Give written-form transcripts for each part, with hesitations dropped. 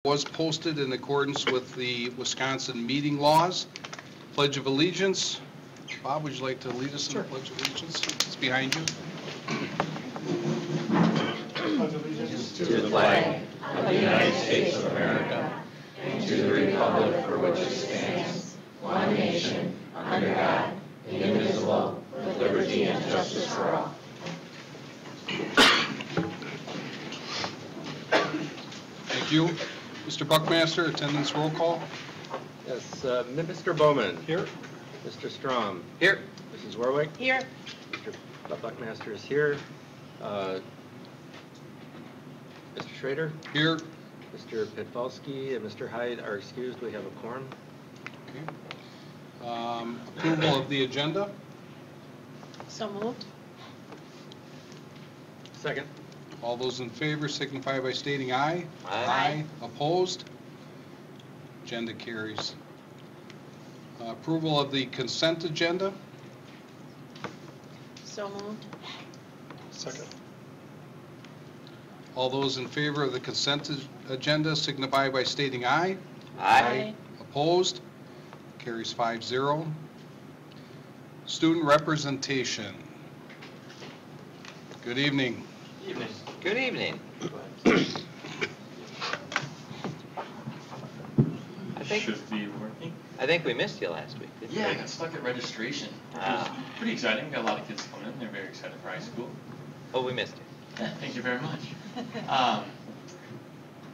was posted in accordance with the Wisconsin meeting laws. Pledge of Allegiance. Bob, would you like to lead us in the Pledge of Allegiance? It's behind you. Pledge allegiance to the flag of the United States of America and to the republic for which it stands, one nation, under God, indivisible, with liberty and justice for all. Thank you. Mr. Buckmaster, attendance roll call. Yes, Mr. Bowman. Here. Mr. Strom. Here. Mrs. Warwick. Here. Mr. Buckmaster is here. Mr. Schrader. Here. Mr. Pitfalski and Mr. Hyde are excused. We have a quorum. Okay. Approval of the agenda. So moved. Second. All those in favor signify by stating aye. Aye. Opposed? Agenda carries. Approval of the consent agenda. So moved. Second. All those in favor of the consent agenda signify by stating aye. Aye. Opposed? Carries 5-0. Student representation. Good evening. Evening. Good evening. Should be working. I think we missed you last week, didn't we? Yeah, I got stuck at registration. It was pretty exciting. We got a lot of kids coming in. They're very excited for high school. Oh, we missed you. Yeah, thank you very much.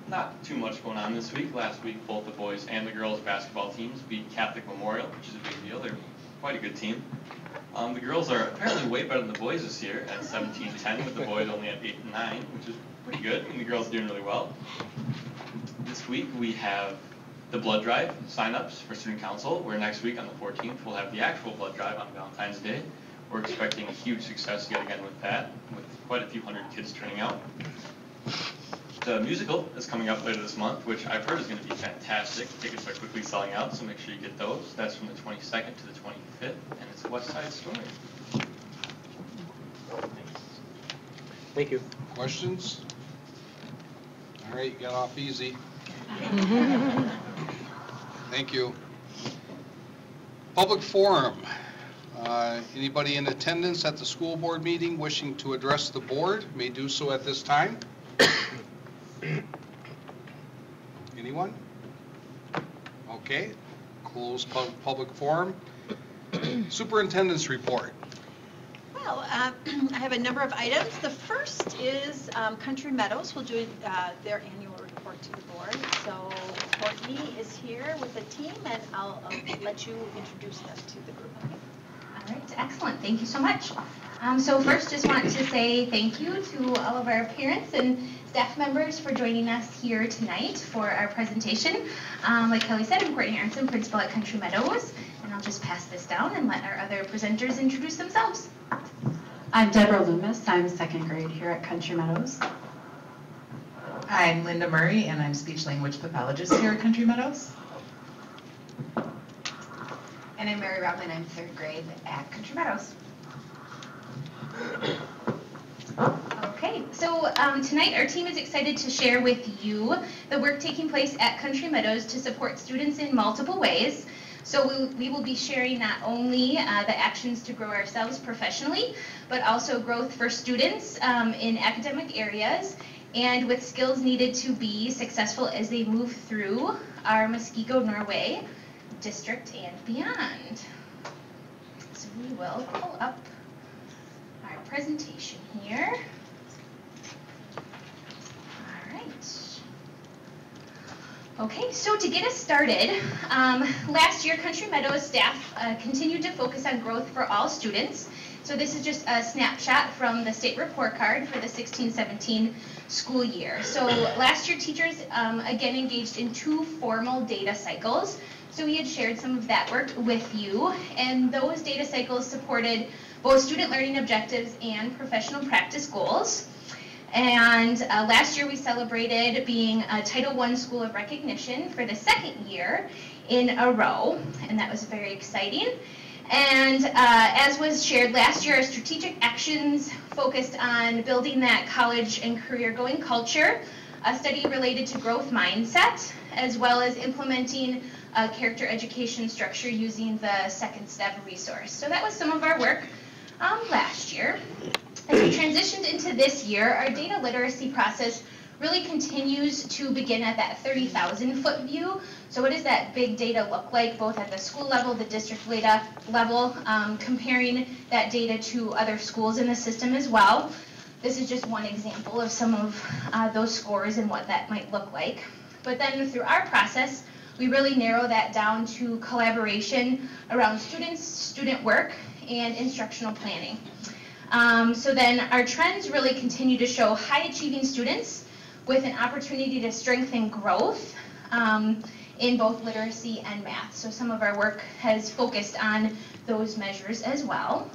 Not too much going on this week. Last week, both the boys and the girls basketball teams beat Catholic Memorial, which is a big deal. They're quite a good team. The girls are apparently way better than the boys this year at 17-10, with the boys only at 8 and 9, which is pretty good. I mean, the girls are doing really well. This week we have the blood drive sign-ups for student council, where next week on the 14th we'll have the actual blood drive on Valentine's Day. We're expecting a huge success yet again with that, with quite a few hundred kids turning out. The musical is coming up later this month, which I've heard is going to be fantastic. Tickets are quickly selling out, so make sure you get those. That's from the 22nd to the 25th, and it's a West Side Story. Thank you. Questions? All right, you got off easy. Thank you. Public forum. Anybody in attendance at the school board meeting wishing to address the board may do so at this time. Anyone? Okay. Close public forum. Superintendent's report. Well, I have a number of items. The first is Country Meadows will do their annual report to the board. So Courtney is here with the team, and I'll let you introduce them to the group. All right, excellent. Thank you so much. So first, just want to say thank you to all of our parents and staff members for joining us here tonight for our presentation. Like Kelly said, I'm Courtney Aronson, principal at Country Meadows, and I'll just pass this down and let our other presenters introduce themselves. I'm Deborah Loomis. I'm second grade here at Country Meadows. I'm Linda Murray, and I'm speech-language pathologist here at Country Meadows. And I'm Mary Robin. I'm third grade at Country Meadows. Okay, so tonight our team is excited to share with you the work taking place at Country Meadows to support students in multiple ways. So we will be sharing not only the actions to grow ourselves professionally, but also growth for students in academic areas and with skills needed to be successful as they move through our Muskego, Norway district and beyond. So we will pull up our presentation here. All right. Okay, so to get us started, last year Country Meadows staff continued to focus on growth for all students. So this is just a snapshot from the state report card for the 16-17 school year. So last year teachers again engaged in 2 formal data cycles. So we had shared some of that work with you, and those data cycles supported both student learning objectives and professional practice goals. And last year we celebrated being a Title I School of Recognition for the 2nd year in a row, and that was very exciting. And as was shared last year, our strategic actions focused on building that college and career-going culture, a study related to growth mindset, as well as implementing a character education structure using the Second Step resource. So that was some of our work last year. As we transitioned into this year, our data literacy process really continues to begin at that 30,000-foot view. So what does that big data look like, both at the school level, the district level, comparing that data to other schools in the system as well. This is just one example of some of those scores and what that might look like. But then through our process, we really narrow that down to collaboration around students, student work, and instructional planning. So then our trends really continue to show high-achieving students with an opportunity to strengthen growth in both literacy and math. So some of our work has focused on those measures as well.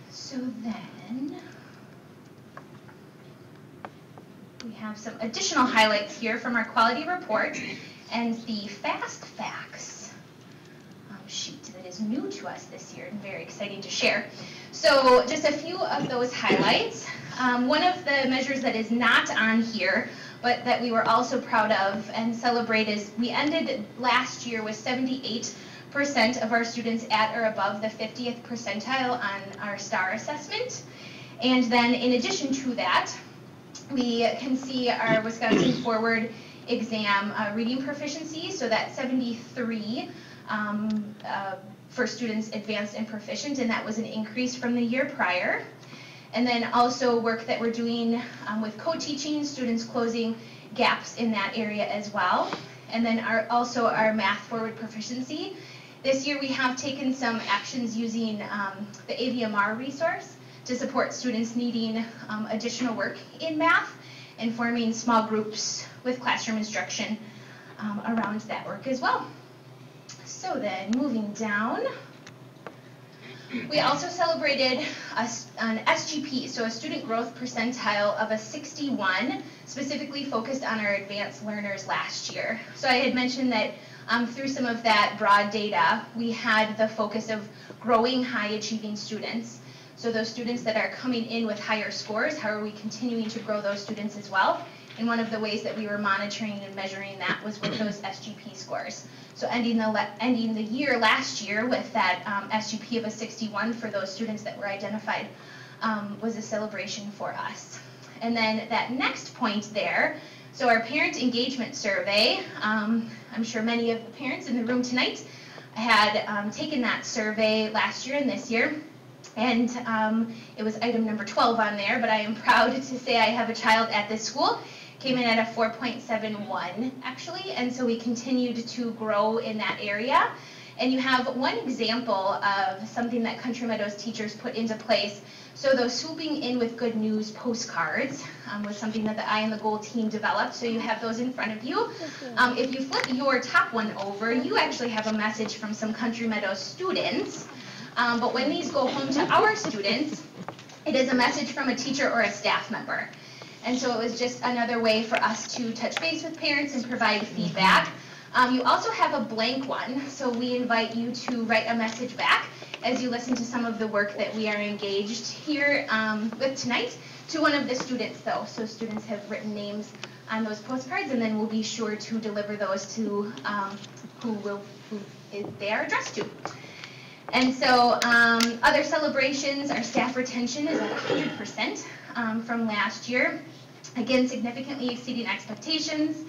So then we have some additional highlights here from our quality report and the fast facts sheet that is new to us this year and very exciting to share. So just a few of those highlights. One of the measures that is not on here, but that we were also proud of and celebrate is we ended last year with 78% of our students at or above the 50th percentile on our STAR assessment. And then in addition to that, we can see our Wisconsin Forward exam reading proficiency, so that's 73 for students advanced and proficient, and that was an increase from the year prior. And then also work that we're doing with co-teaching, students closing gaps in that area as well. And then also our math forward proficiency. This year we have taken some actions using the AVMR resource to support students needing additional work in math and forming small groups with classroom instruction around that work as well. So then moving down, we also celebrated an SGP, so a student growth percentile of a 61, specifically focused on our advanced learners last year. So I had mentioned that through some of that broad data, we had the focus of growing high achieving students. So those students that are coming in with higher scores, how are we continuing to grow those students as well? And one of the ways that we were monitoring and measuring that was with those SGP scores. So ending the year last year with that SGP of a 61 for those students that were identified was a celebration for us. And then that next point there, so our parent engagement survey, I'm sure many of the parents in the room tonight had taken that survey last year and this year. And it was item number 12 on there, but I am proud to say I have a child at this school. Came in at a 4.71 actually, and so we continued to grow in that area. And you have one example of something that Country Meadows teachers put into place. So those swooping in with good news postcards was something that the Eye on the Goal team developed. So you have those in front of you. If you flip your top one over, you actually have a message from some Country Meadows students. But when these go home to our students, it is a message from a teacher or a staff member. And so it was just another way for us to touch base with parents and provide feedback. You also have a blank one, so we invite you to write a message back as you listen to some of the work that we are engaged here with tonight to one of the students though. So students have written names on those postcards, and then we'll be sure to deliver those to who they are addressed to. And so other celebrations, our staff retention is at 100% from last year. Again, significantly exceeding expectations.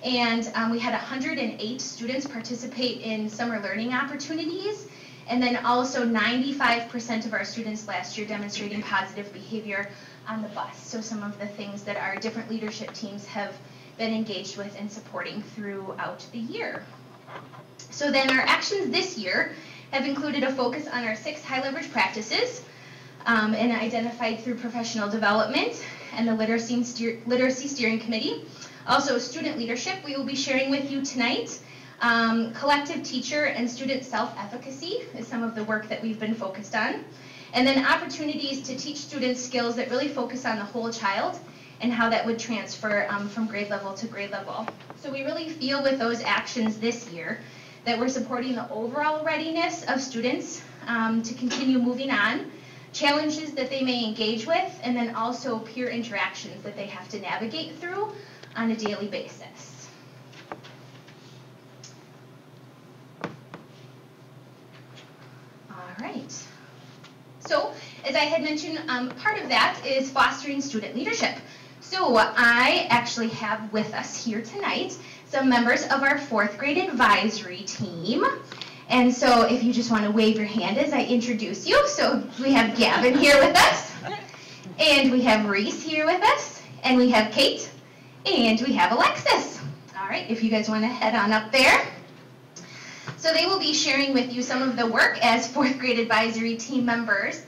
And we had 108 students participate in summer learning opportunities. And then also 95% of our students last year demonstrating positive behavior on the bus. So some of the things that our different leadership teams have been engaged with and supporting throughout the year. So then our actions this year have included a focus on our 6 high leverage practices and identified through professional development and the Literacy Steering Committee. Also student leadership we will be sharing with you tonight. Collective teacher and student self-efficacy is some of the work that we've been focused on. And then opportunities to teach students skills that really focus on the whole child and how that would transfer from grade level to grade level. So we really feel with those actions this year that we're supporting the overall readiness of students to continue moving on challenges that they may engage with, and then also peer interactions that they have to navigate through on a daily basis. All right. So, as I had mentioned, part of that is fostering student leadership. So I actually have with us here tonight some members of our 4th grade advisory team. And so if you just want to wave your hand as I introduce you. So we have Gavin here with us, and we have Reese here with us, and we have Kate, and we have Alexis. All right, if you guys want to head on up there. So they will be sharing with you some of the work as 4th grade advisory team members,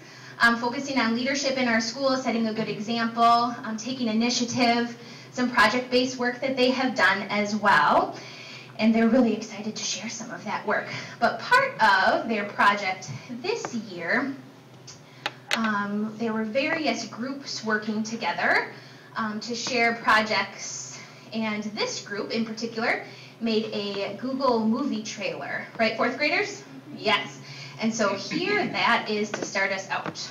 focusing on leadership in our school, setting a good example, taking initiative, some project-based work that they have done as well. And they're really excited to share some of that work. But part of their project this year, there were various groups working together to share projects. And this group in particular made a Google movie trailer. Right, 4th graders? Yes. And so here that is to start us out.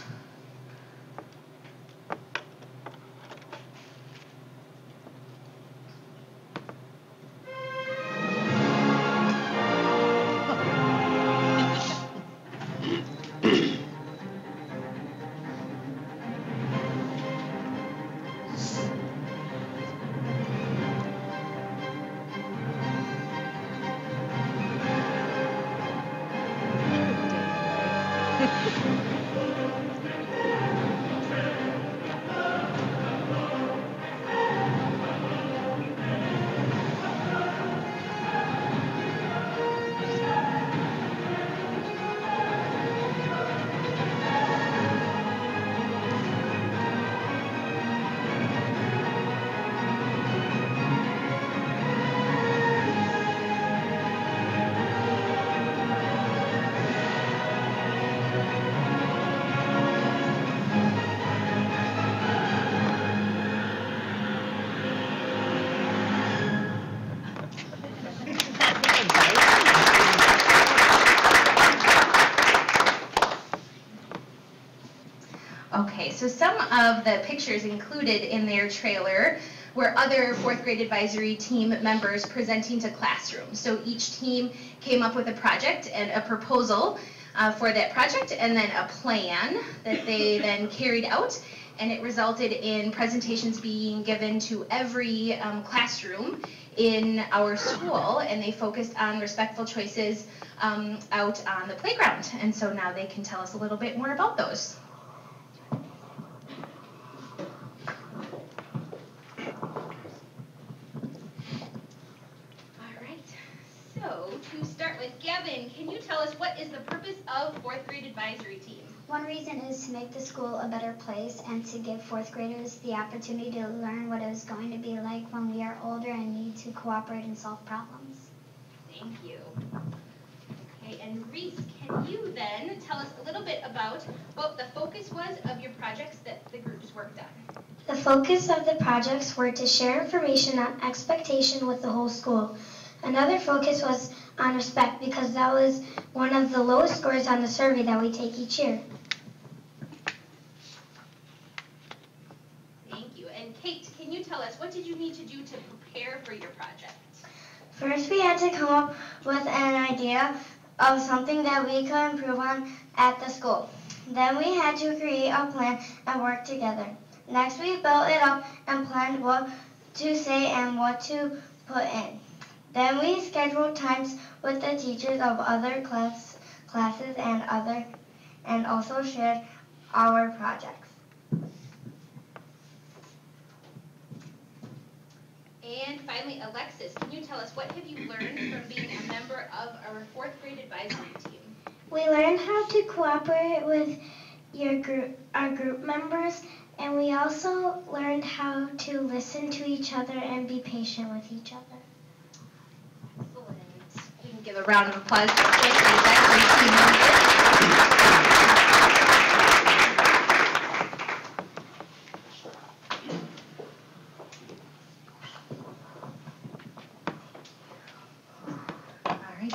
Okay, so some of the pictures included in their trailer were other 4th grade advisory team members presenting to classrooms. So each team came up with a project and a proposal for that project, and then a plan that they then carried out, and it resulted in presentations being given to every classroom in our school, and they focused on respectful choices out on the playground. And so now they can tell us a little bit more about those. So, to start with, Gavin, can you tell us what is the purpose of 4th grade advisory team? One reason is to make the school a better place and to give 4th graders the opportunity to learn what it is going to be like when we are older and need to cooperate and solve problems. Thank you. Okay, and Reese, can you then tell us a little bit about what the focus was of your projects that the groups worked on? The focus of the projects were to share information on expectation with the whole school. Another focus was on respect because that was one of the lowest scores on the survey that we take each year. Thank you. And Kate, can you tell us what did you need to do to prepare for your project? First, we had to come up with an idea of something that we could improve on at the school. Then we had to create a plan and work together. Next, we built it up and planned what to say and what to put in. Then we scheduled times with the teachers of other classes and also shared our projects. And finally, Alexis, can you tell us what have you learned from being a member of our 4th grade advisory team? We learned how to cooperate with our group members, and we also learned how to listen to each other and be patient with each other. Excellent. We can give a round of applause for 4th grade advisory team members.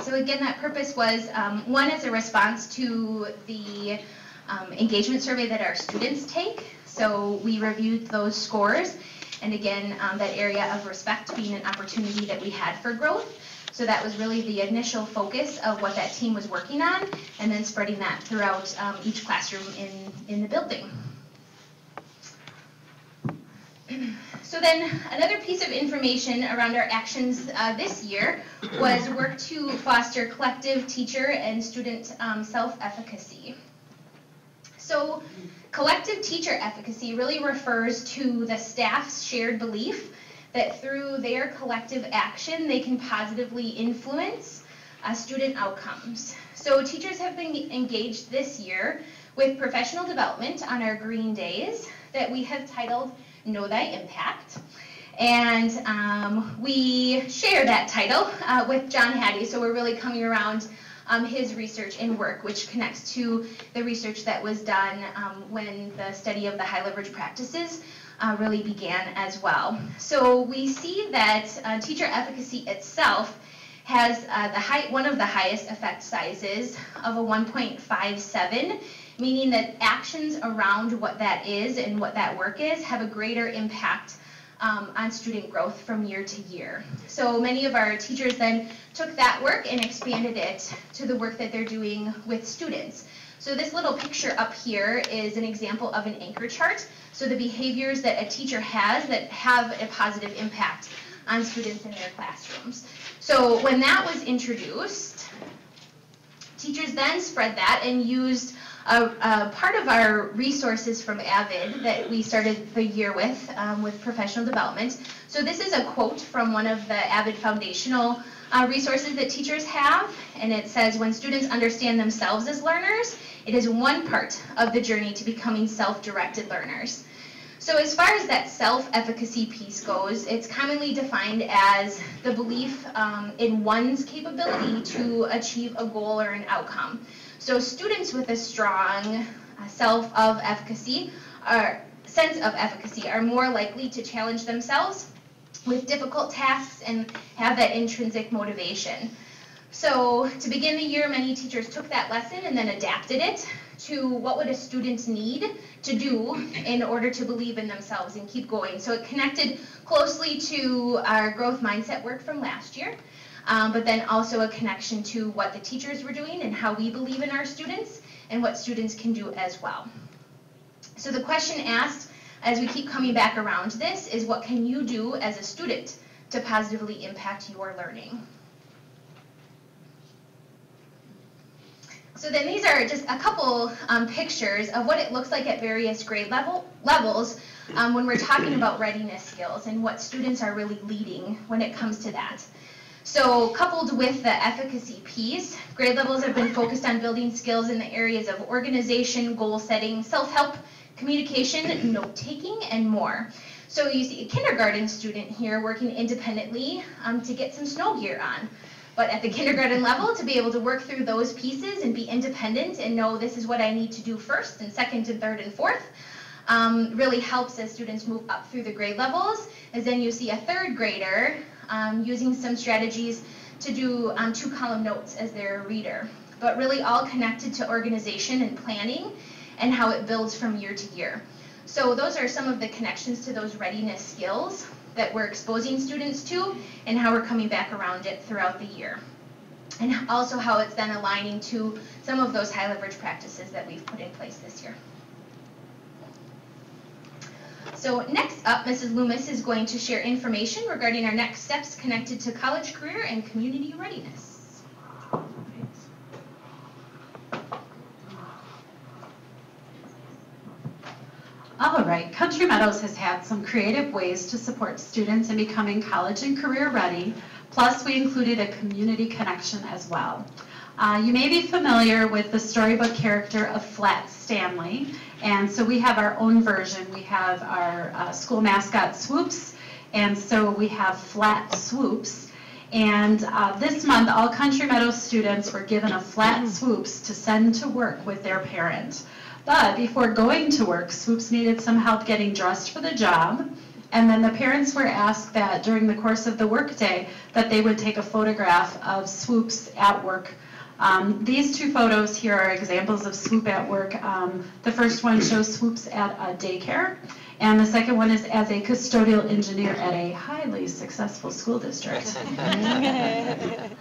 So again, that purpose was, one, as a response to the engagement survey that our students take. So we reviewed those scores, and again, that area of respect being an opportunity that we had for growth. So that was really the initial focus of what that team was working on, and then spreading that throughout each classroom in the building. So then another piece of information around our actions this year was work to foster collective teacher and student self-efficacy. So collective teacher efficacy really refers to the staff's shared belief that through their collective action, they can positively influence student outcomes. So teachers have been engaged this year with professional development on our green days that we have titled Know Thy Impact. And we share that title with John Hattie, so we're really coming around his research and work, which connects to the research that was done when the study of the high leverage practices really began as well. So we see that teacher efficacy itself has one of the highest effect sizes of a 1.57, meaning that actions around what that is and what that work is have a greater impact on student growth from year to year. So many of our teachers then took that work and expanded it to the work that they're doing with students. So this little picture up here is an example of an anchor chart. So the behaviors that a teacher has that have a positive impact on students in their classrooms. So when that was introduced, teachers then spread that and used a part of our resources from AVID that we started the year with professional development. So this is a quote from one of the AVID foundational resources that teachers have, and it says, when students understand themselves as learners, it is one part of the journey to becoming self-directed learners. So as far as that self-efficacy piece goes, it's commonly defined as the belief in one's capability to achieve a goal or an outcome. So students with a strong sense of efficacy are more likely to challenge themselves with difficult tasks and have that intrinsic motivation. So to begin the year, many teachers took that lesson and then adapted it to what would a student need to do in order to believe in themselves and keep going. So it connected closely to our growth mindset work from last year, but then also a connection to what the teachers were doing and how we believe in our students and what students can do as well. So the question asked, as we keep coming back around this, is what can you do as a student to positively impact your learning? So then these are just a couple pictures of what it looks like at various grade levels when we're talking about readiness skills and what students are really leading when it comes to that. So coupled with the efficacy piece, grade levels have been focused on building skills in the areas of organization, goal setting, self-help, communication, note-taking, and more. So you see a kindergarten student here working independently to get some snow gear on. But at the kindergarten level, to be able to work through those pieces and be independent and know this is what I need to do first and second and third and fourth really helps as students move up through the grade levels. As then you see a third grader using some strategies to do 2-column notes as their reader, but really all connected to organization and planning and how it builds from year to year. So those are some of the connections to those readiness skills that we're exposing students to and how we're coming back around it throughout the year. And also how it's then aligning to some of those high leverage practices that we've put in place this year. So next up, Mrs. Loomis is going to share information regarding our next steps connected to college career and community readiness. All right, Country Meadows has had some creative ways to support students in becoming college and career ready, plus we included a community connection as well. You may be familiar with the storybook character of Flat Stanley, and so we have our own version. We have our school mascot Swoops, and so we have Flat Swoops. And this month, all Country Meadows students were given a Flat Swoops to send to work with their parent. But before going to work, Swoops needed some help getting dressed for the job, and then the parents were asked that during the course of the workday that they would take a photograph of Swoops at work These two photos here are examples of swoop at work. The first one shows swoops at a daycare, and the second one is as a custodial engineer at a highly successful school district.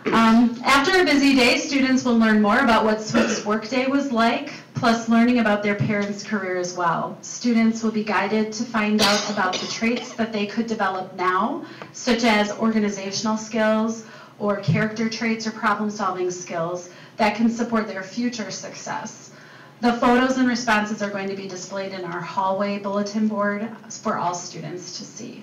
After a busy day, students will learn more about what Swoop's workday was like, plus learning about their parents' career as well. Students will be guided to find out about the traits that they could develop now, such as organizational skills or character traits or problem-solving skills that can support their future success. The photos and responses are going to be displayed in our hallway bulletin board for all students to see.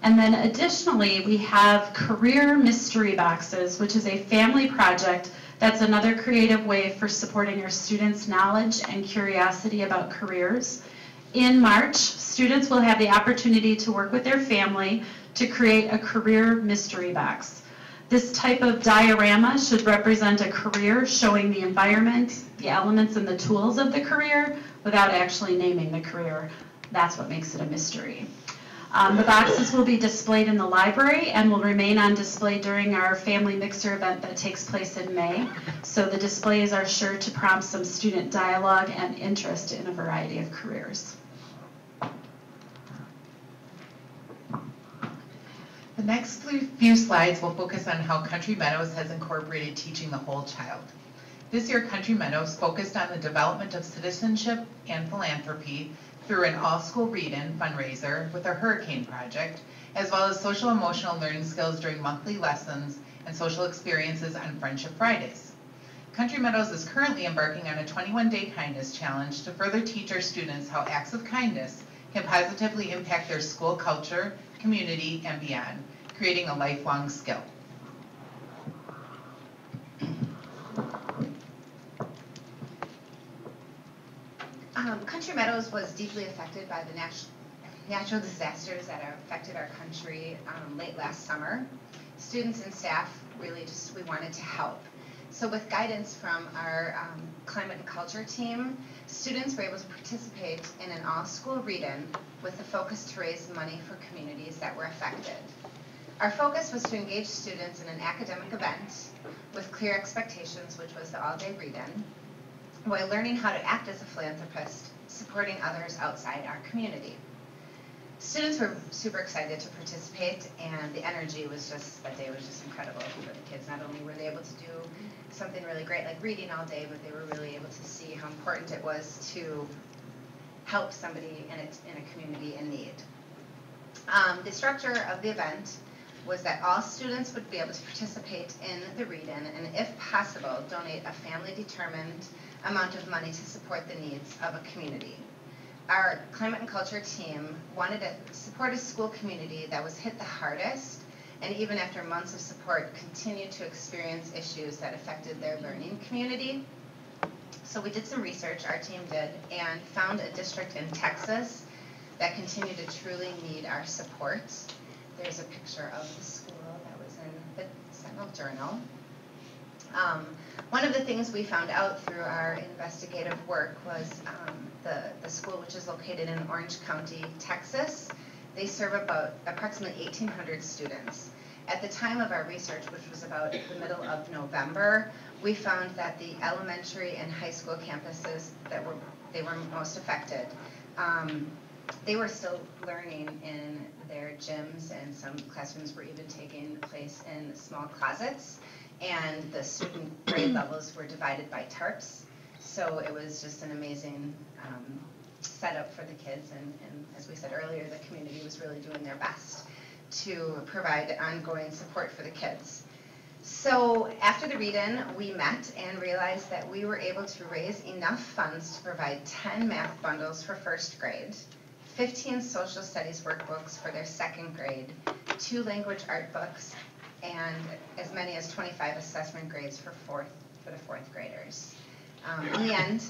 And then additionally, we have career mystery boxes, which is a family project that's another creative way for supporting our students' knowledge and curiosity about careers. In March, students will have the opportunity to work with their family to create a career mystery box. This type of diorama should represent a career showing the environment, the elements, and the tools of the career without actually naming the career. That's what makes it a mystery. The boxes will be displayed in the library and will remain on display during our Family Mixer event that takes place in May. So the displays are sure to prompt some student dialogue and interest in a variety of careers. The next few slides will focus on how Country Meadows has incorporated teaching the whole child. This year, Country Meadows focused on the development of citizenship and philanthropy through an all-school read-in fundraiser with a hurricane project, as well as social-emotional learning skills during monthly lessons and social experiences on Friendship Fridays. Country Meadows is currently embarking on a 21-day kindness challenge to further teach our students how acts of kindness can positively impact their school culture, community, and beyond, creating a lifelong skill. Country Meadows was deeply affected by the natural disasters that affected our country late last summer. Students and staff really we wanted to help. So with guidance from our climate and culture team, students were able to participate in an all-school read-in with the focus to raise money for communities that were affected. Our focus was to engage students in an academic event with clear expectations, which was the all-day read-in, while learning how to act as a philanthropist, supporting others outside our community. Students were super excited to participate, and the energy was that day was just incredible for the kids. Not only were they able to do something really great like reading all day, but they were really able to see how important it was to help somebody in a community in need. The structure of the event was that all students would be able to participate in the read-in and, if possible, donate a family-determined amount of money to support the needs of a community. Our climate and culture team wanted to support a school community that was hit the hardest, and even after months of support, continued to experience issues that affected their learning community. So we did some research, our team did, and found a district in Texas that continued to truly need our support. There's a picture of the school that was in the Sentinel Journal. One of the things we found out through our investigative work was the school, which is located in Orange County, Texas. They serve approximately 1,800 students. At the time of our research, which was about the middle of November, we found that the elementary and high school campuses they were most affected, they were still learning in their gyms, and some classrooms were even taking place in small closets, and the student grade levels were divided by tarps. So it was just an amazing setup for the kids, and as we said earlier, the community was really doing their best to provide ongoing support for the kids. So after the read-in, we met and realized that we were able to raise enough funds to provide 10 math bundles for first grade, 15 social studies workbooks for their second grade, 2 language art books, and as many as 25 assessment grades for the fourth graders. In the end,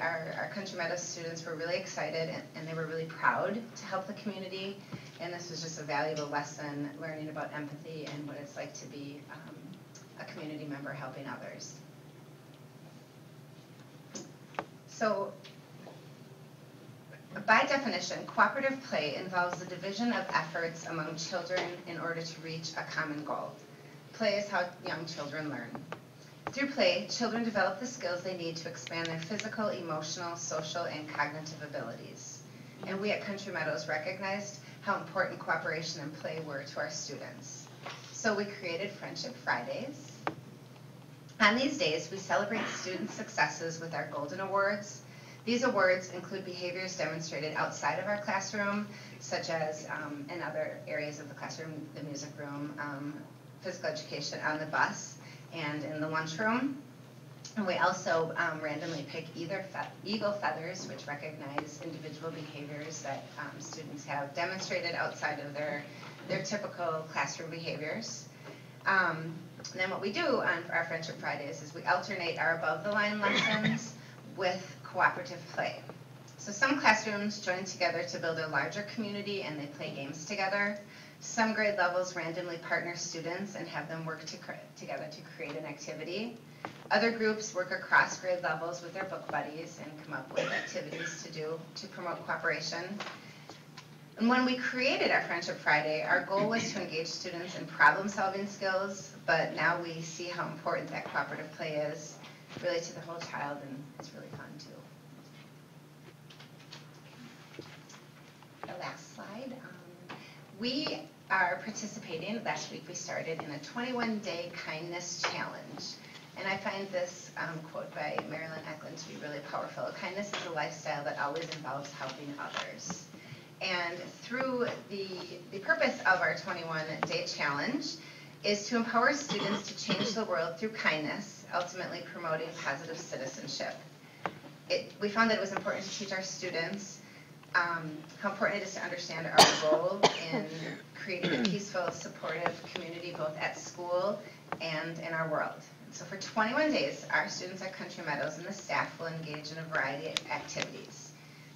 our Country Meadows students were really excited, and they were really proud to help the community, and this was just a valuable lesson, learning about empathy and what it's like to be a community member helping others. So, by definition, cooperative play involves the division of efforts among children in order to reach a common goal. Play is how young children learn. Through play, children develop the skills they need to expand their physical, emotional, social, and cognitive abilities. And we at Country Meadows recognized how important cooperation and play were to our students. So we created Friendship Fridays. On these days, we celebrate student successes with our Golden Awards. These awards include behaviors demonstrated outside of our classroom, such as in other areas of the classroom, the music room, physical education on the bus, and in the lunchroom. And we also randomly pick eagle feathers, which recognize individual behaviors that students have demonstrated outside of their typical classroom behaviors. And then what we do on our Friendship Fridays is we alternate our above-the-line lessons with cooperative play. So some classrooms join together to build a larger community and they play games together. Some grade levels randomly partner students and have them work together to create an activity. Other groups work across grade levels with their book buddies and come up with activities to do to promote cooperation. And when we created our Friendship Friday, our goal was to engage students in problem-solving skills, but now we see how important that cooperative play is really to the whole child, and it's really fun too. The last slide. We are participating, last week we started in a 21-day kindness challenge. And I find this quote by Marilyn Eklund to be really powerful. Kindness is a lifestyle that always involves helping others. And through the purpose of our 21-day challenge is to empower students to change the world through kindness, ultimately promoting positive citizenship. We found that it was important to teach our students how important it is to understand our role in creating a peaceful, supportive community both at school and in our world. So for 21 days, our students at Country Meadows and the staff will engage in a variety of activities.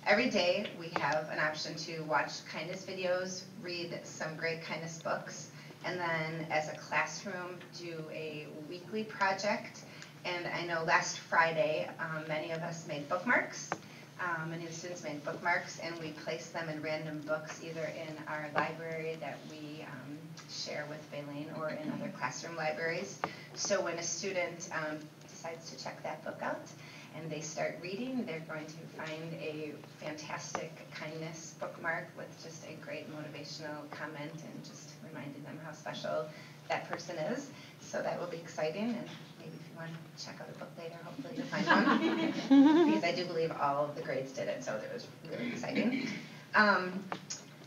Every day, we have an option to watch kindness videos, read some great kindness books, and then as a classroom, do a weekly project. And I know last Friday, many of us made bookmarks. Many of the students made bookmarks, and we placed them in random books, either in our library that we share with Baleen or in other classroom libraries. So when a student decides to check that book out and they start reading, they're going to find a fantastic kindness bookmark with just a great motivational comment and just reminding them how special that person is. So that will be exciting, and maybe if you want to check out a book later, hopefully you'll find one. Because I do believe all of the grades did it, so it was really exciting.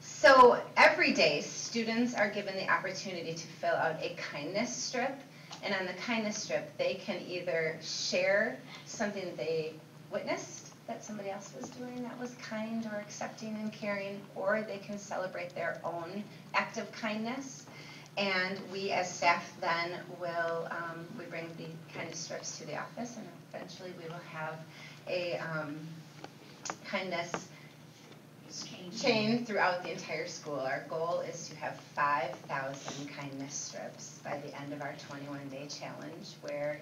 So every day, students are given the opportunity to fill out a kindness strip, and on the kindness strip, they can either share something that they witnessed that somebody else was doing that was kind or accepting and caring, or they can celebrate their own act of kindness. And we as staff then will, we bring the kindness strips to the office, and eventually we will have a kindness chain throughout the entire school. Our goal is to have 5,000 kindness strips by the end of our 21-day challenge, where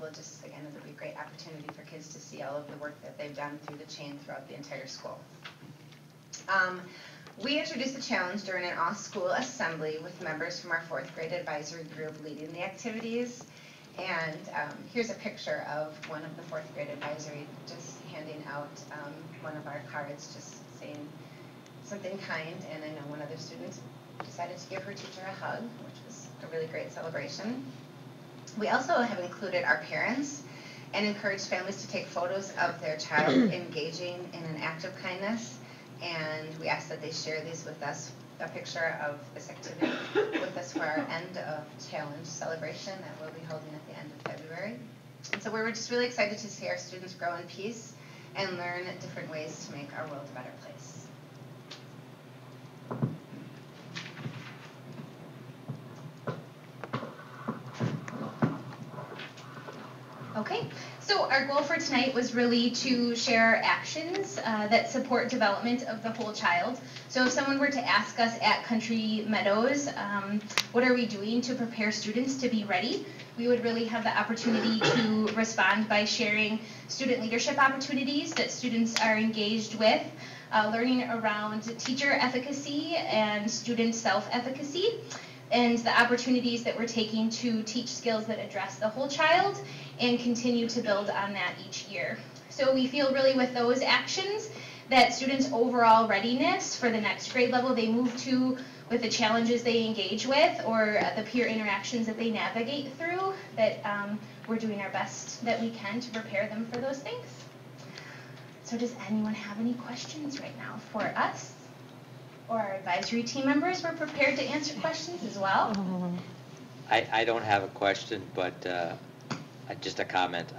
we'll just, again, it'll be a great opportunity for kids to see all of the work that they've done through the chain throughout the entire school. We introduced the challenge during an all-school assembly with members from our 4th grade advisory group leading the activities. And here's a picture of one of the 4th grade advisory just handing out one of our cards, just saying something kind. And I know one other student decided to give her teacher a hug, which was a really great celebration. We also have included our parents and encouraged families to take photos of their child engaging in an act of kindness. And we ask that they share these with us, a picture of this activity with us for our end of challenge celebration that we'll be holding at the end of February. And so we're just really excited to see our students grow in peace and learn different ways to make our world a better place. Okay, so our goal for tonight was really to share actions that support development of the whole child. So if someone were to ask us at Country Meadows, what are we doing to prepare students to be ready, we would really have the opportunity to respond by sharing student leadership opportunities that students are engaged with, learning around teacher efficacy and student self-efficacy, and the opportunities that we're taking to teach skills that address the whole child and continue to build on that each year. So we feel really with those actions that students' overall readiness for the next grade level they move to, with the challenges they engage with, or the peer interactions that they navigate through, that we're doing our best that we can to prepare them for those things. So does anyone have any questions right now for us? Or our advisory team members? We're prepared to answer questions as well. I don't have a question, but just a comment.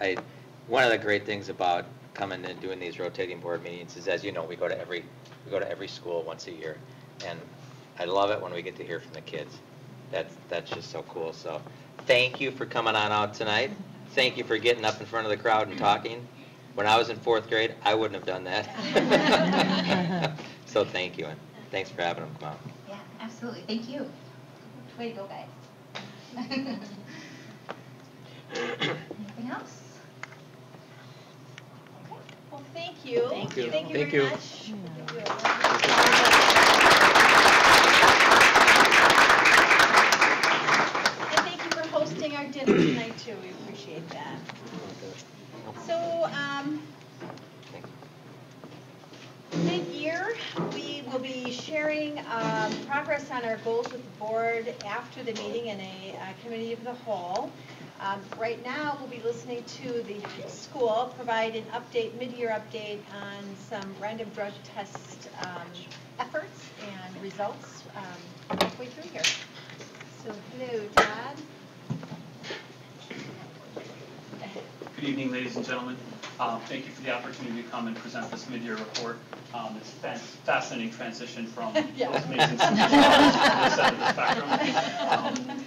One of the great things about coming and doing these rotating board meetings is, as you know, we go to every school once a year, and I love it when we get to hear from the kids. That's just so cool. So thank you for coming on out tonight. Thank you for getting up in front of the crowd and talking. When I was in 4th grade, I wouldn't have done that. So thank you, and thanks for having them come out. Yeah, absolutely. Thank you. Way to go, guys. Anything else? Well, thank you. Thank you. Thank you Thank very you. much. And thank you for hosting our dinner tonight, too. We appreciate that. So, mid-year, we will be sharing progress on our goals with the board after the meeting in a committee of the whole. Right now, we'll be listening to the high school provide an update, mid-year update on some random drug test efforts and results halfway through here. So, hello, Todd. Good evening, ladies and gentlemen. Thank you for the opportunity to come and present this mid-year report. It's a fascinating transition from those amazing students to this end of the spectrum.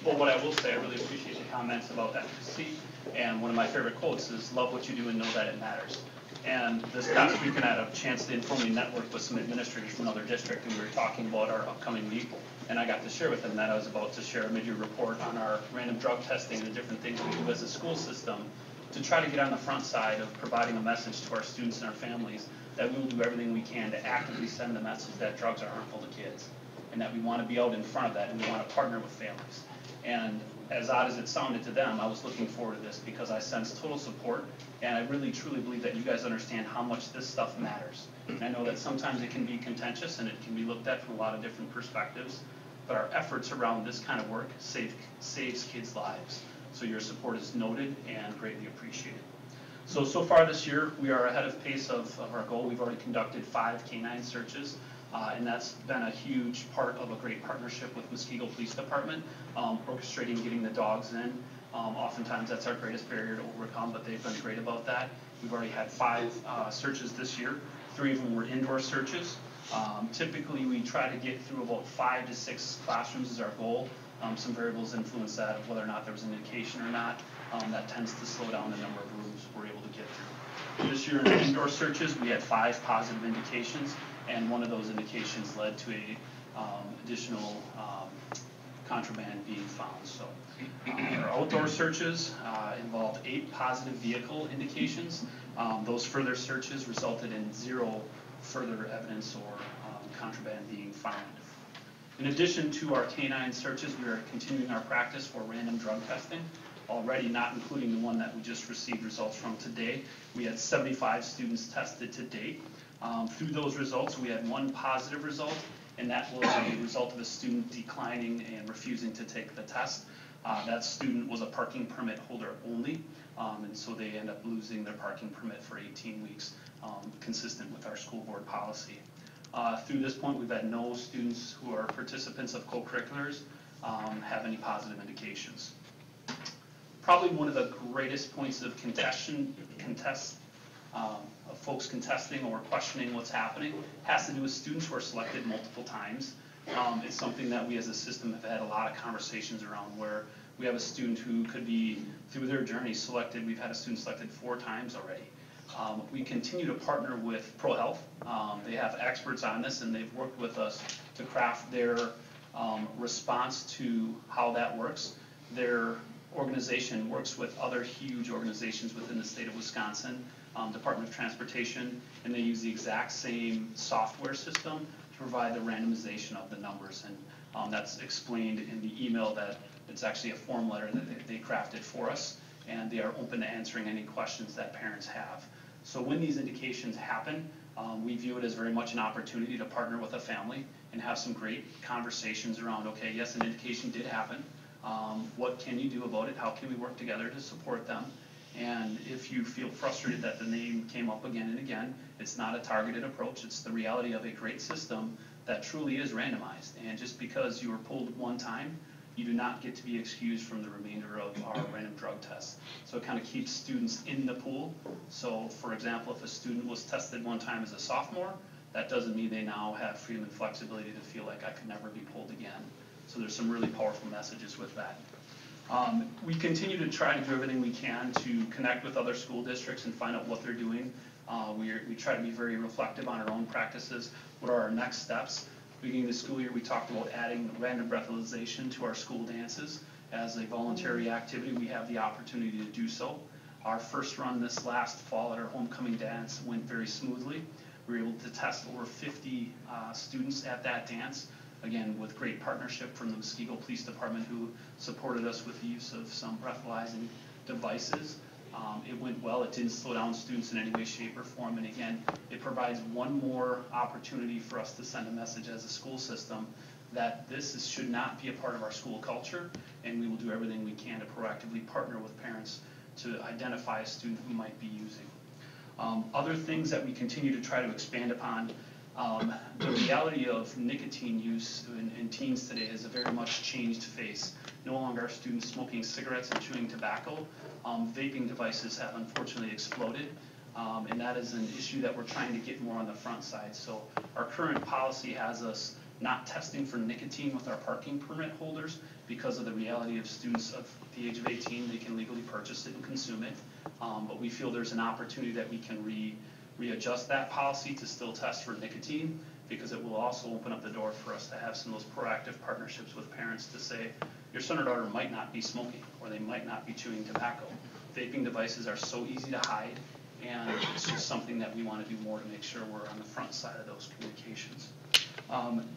But what I will say, I really appreciate the comments about efficacy. And one of my favorite quotes is, love what you do and know that it matters. And this past weekend, I had a chance to informally network with some administrators from another district, and we were talking about our upcoming week. And I got to share with them that I was about to share a mid-year report on our random drug testing and the different things we do as a school system to try to get on the front side of providing a message to our students and our families that we will do everything we can to actively send the message that drugs are harmful to kids, and that we want to be out in front of that, and we want to partner with families. And as odd as it sounded to them, I was looking forward to this because I sense total support, and I really truly believe that you guys understand how much this stuff matters. And I know that sometimes it can be contentious and it can be looked at from a lot of different perspectives, but our efforts around this kind of work saves kids' lives. So your support is noted and greatly appreciated. So far this year, we are ahead of pace of our goal. We've already conducted 5 canine searches, and that's been a huge part of a great partnership with Muskego Police Department, orchestrating getting the dogs in. Oftentimes that's our greatest barrier to overcome, but they've been great about that. We've already had 5 searches this year. 3 of them were indoor searches. Typically, we try to get through about 5 to 6 classrooms is our goal. Some variables influence that of whether or not there was an indication or not. That tends to slow down the number of rooms we're able to get through. This year in the indoor searches, we had 5 positive indications, and one of those indications led to a additional contraband being found. So our outdoor searches involved 8 positive vehicle indications. Those further searches resulted in 0 further evidence or contraband being found. In addition to our canine searches, we are continuing our practice for random drug testing. Already, not including the one that we just received results from today, we had 75 students tested to date. Through those results, we had 1 positive result, and that was a result of a student declining and refusing to take the test. That student was a parking permit holder only, and so they end up losing their parking permit for 18 weeks, consistent with our school board policy. Through this point, we've had no students who are participants of co-curriculars have any positive indications. Probably one of the greatest points of of folks contesting or questioning what's happening has to do with students who are selected multiple times. It's something that we as a system have had a lot of conversations around, where we have a student who could be, through their journey, selected. We've had a student selected 4 times already. We continue to partner with ProHealth. They have experts on this, and they've worked with us to craft their response to how that works. Their organization works with other huge organizations within the state of Wisconsin, Department of Transportation, and they use the exact same software system to provide the randomization of the numbers. And That's explained in the email that it's actually a form letter that they crafted for us, and they are open to answering any questions that parents have. So when these indications happen, we view it as very much an opportunity to partner with a family and have some great conversations around, okay, yes, an indication did happen. What can you do about it? How can we work together to support them? And if you feel frustrated that the name came up again and again, it's not a targeted approach. It's the reality of a great system that truly is randomized. And just because you were pulled one time, you do not get to be excused from the remainder of our random drug tests. So it kind of keeps students in the pool. So for example, if a student was tested one time as a sophomore, that doesn't mean they now have freedom and flexibility to feel like I could never be pulled again. So there's some really powerful messages with that. We continue to try to do everything we can to connect with other school districts and find out what they're doing. We try to be very reflective on our own practices. What are our next steps? Beginning of the school year, we talked about adding random breathalyzation to our school dances. As a voluntary activity, we have the opportunity to do so. Our first run this last fall at our homecoming dance went very smoothly. We were able to test over 50 students at that dance, again, with great partnership from the Muskego Police Department, who supported us with the use of some breathalyzing devices. It went well. It didn't slow down students in any way, shape, or form. And again, it provides one more opportunity for us to send a message as a school system that should not be a part of our school culture, and we will do everything we can to proactively partner with parents to identify a student who might be using. Other things that we continue to try to expand upon, the reality of nicotine use in teens today has a very much changed face. No longer are students smoking cigarettes and chewing tobacco. Vaping devices have unfortunately exploded, and that is an issue that we're trying to get more on the front side. So our current policy has us not testing for nicotine with our parking permit holders because of the reality of students of the age of 18, they can legally purchase it and consume it. But we feel there's an opportunity that we can readjust that policy to still test for nicotine, because it will also open up the door for us to have some of those proactive partnerships with parents to say, your son or daughter might not be smoking, or they might not be chewing tobacco. Vaping devices are so easy to hide, and it's just something that we want to do more to make sure we're on the front side of those communications.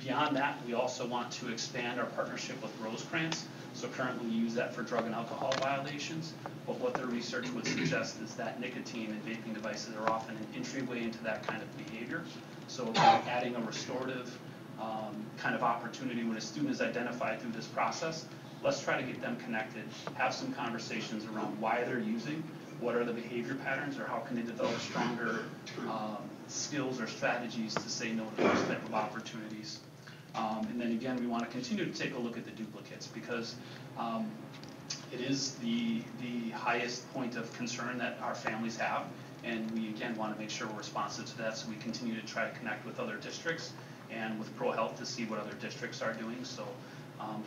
Beyond that, we also want to expand our partnership with Rosecrans. So currently we use that for drug and alcohol violations, but what their research would suggest is that nicotine and vaping devices are often an entryway into that kind of behavior. So adding a restorative kind of opportunity when a student is identified through this process, let's try to get them connected, have some conversations around why they're using, what are the behavior patterns, or how can they develop stronger skills or strategies to say no to those type of opportunities. And then again, we want to continue to take a look at the duplicates, because it is the highest point of concern that our families have, and we again want to make sure we're responsive to that, so we continue to try to connect with other districts and with ProHealth to see what other districts are doing. So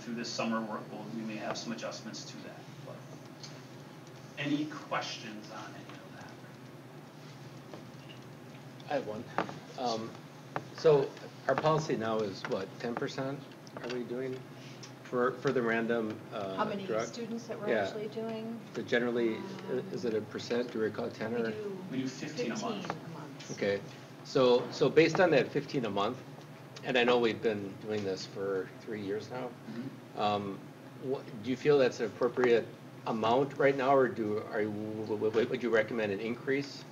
through this summer work, we may have some adjustments to that. But any questions on any of that? I have one. So our policy now is what, 10% are we doing for the random How many drug? students that we're Yeah. actually doing? So generally, is it a percent? Do we recall 10 or? We do 15 a month. Okay. So based on that 15 a month, and I know we've been doing this for 3 years now, do you feel that's an appropriate amount right now, or would you recommend an increase?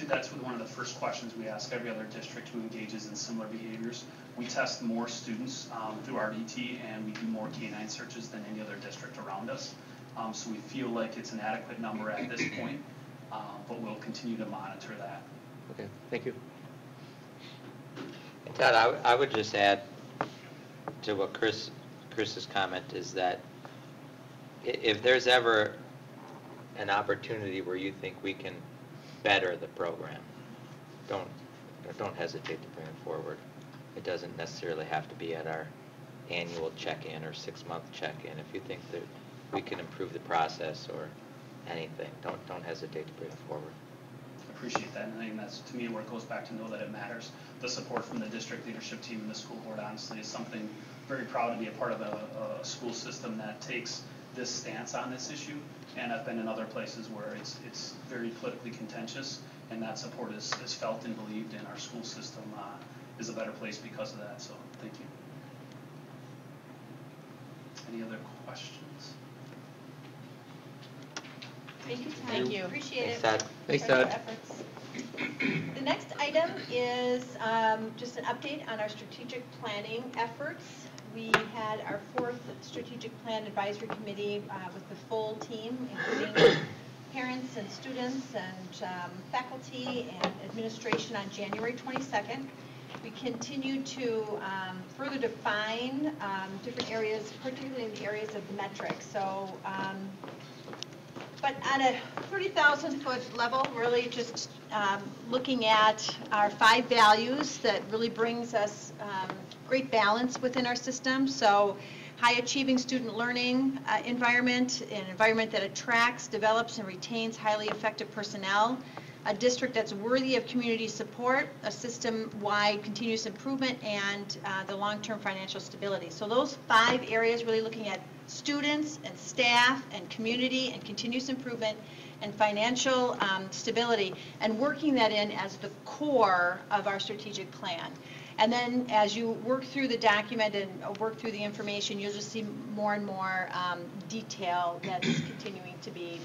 That's one of the first questions we ask every other district who engages in similar behaviors. We test more students through RDT, and we do more K-9 searches than any other district around us. So we feel like it's an adequate number at this point, but we'll continue to monitor that. Okay, thank you. Todd, I would just add to what Chris's comment is that if there's ever an opportunity where you think we can better the program, don't hesitate to bring it forward. It doesn't necessarily have to be at our annual check-in or 6-month check-in. If you think that we can improve the process or anything, don't hesitate to bring it forward. Appreciate that, and I think that's, to me, where it goes back to know that it matters. The support from the district leadership team and the school board, honestly, is something very proud to be a part of a school system that takes this stance on this issue. And I've been in other places where it's very politically contentious, and that support is felt and believed, and our school system is a better place because of that. So thank you. Any other questions? Thank you, Todd. Thank you. Appreciate it. Thanks, Todd. Thanks, for your Todd. efforts. The next item is just an update on our strategic planning efforts. We had our 4th strategic plan advisory committee with the full team, including parents and students and faculty and administration on January 22nd. We continue to further define different areas, particularly in the areas of metrics. So, but on a 30,000 foot level, really just looking at our 5 values that really brings us great balance within our system. So high achieving student learning environment, an environment that attracts, develops, and retains highly effective personnel, a district that's worthy of community support, a system-wide continuous improvement, and the long-term financial stability. So those 5 areas really looking at students and staff and community and continuous improvement and financial stability, and working that in as the core of our strategic plan. And then as you work through the document and work through the information, you'll just see more and more detail that's continuing to be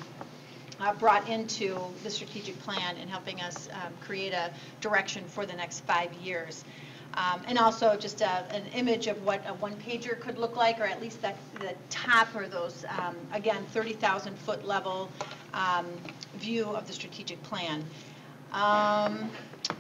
brought into the strategic plan and helping us create a direction for the next 5 years. And also just an image of what a one-pager could look like, or at least the top or those, again, 30,000 foot level view of the strategic plan.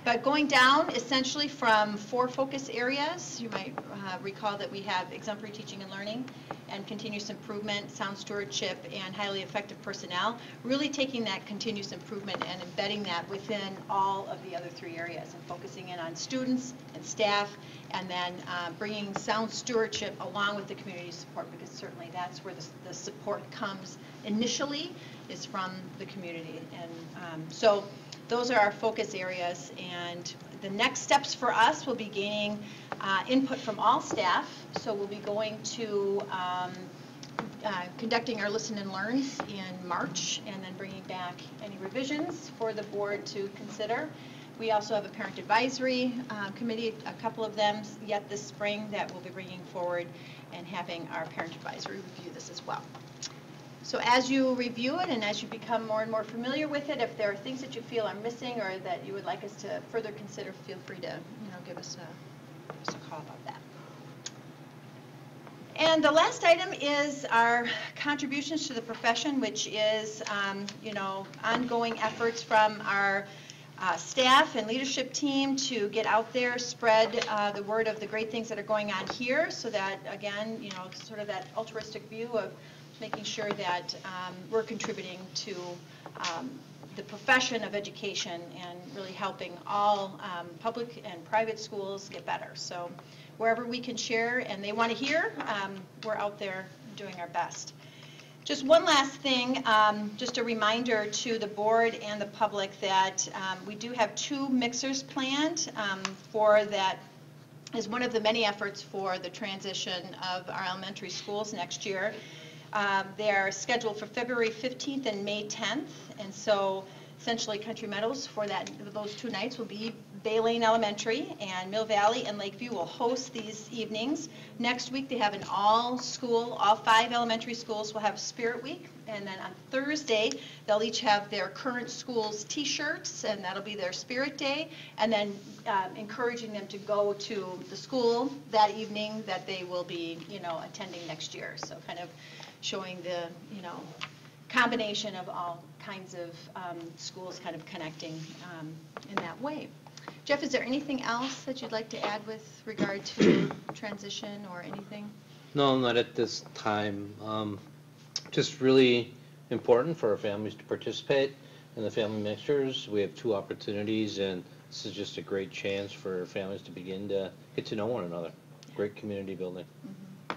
But going down essentially from 4 focus areas, you might recall that we have exemplary teaching and learning and continuous improvement, sound stewardship, and highly effective personnel, really taking that continuous improvement and embedding that within all of the other 3 areas and focusing in on students and staff, and then bringing sound stewardship along with the community support, because certainly that's where the support comes initially, is from the community. And so those are our focus areas, and the next steps for us will be gaining input from all staff. So we'll be going to conducting our listen and learns in March, and then bringing back any revisions for the board to consider. We also have a parent advisory committee, a couple of them yet this spring, that we'll be bringing forward and having our parent advisory review this as well. So as you review it and as you become more and more familiar with it, if there are things that you feel are missing or that you would like us to further consider, feel free to give us a call about that. And the last item is our contributions to the profession, which is ongoing efforts from our staff and leadership team to get out there, spread the word of the great things that are going on here, so that, again, sort of that altruistic view of making sure that we're contributing to the profession of education and really helping all public and private schools get better. So wherever we can share and they want to hear, we're out there doing our best. Just one last thing, just a reminder to the board and the public that we do have 2 mixers planned for that is one of the many efforts for the transition of our elementary schools next year. They are scheduled for February 15th and May 10th, and so essentially Country Meadows for those 2 nights will be Bay Lane Elementary, and Mill Valley and Lakeview will host these evenings. Next week they have an all 5 elementary schools will have Spirit Week, and then on Thursday they'll each have their current schools t-shirts, and that'll be their Spirit Day, and then encouraging them to go to the school that evening that they will be attending next year. So kind of showing the combination of all kinds of schools kind of connecting in that way. Jeff, is there anything else that you'd like to add with regard to transition or anything? No, not at this time. Just really important for our families to participate in the family mixers. We have 2 opportunities, and this is just a great chance for families to begin to get to know one another. Great community building. Mm-hmm.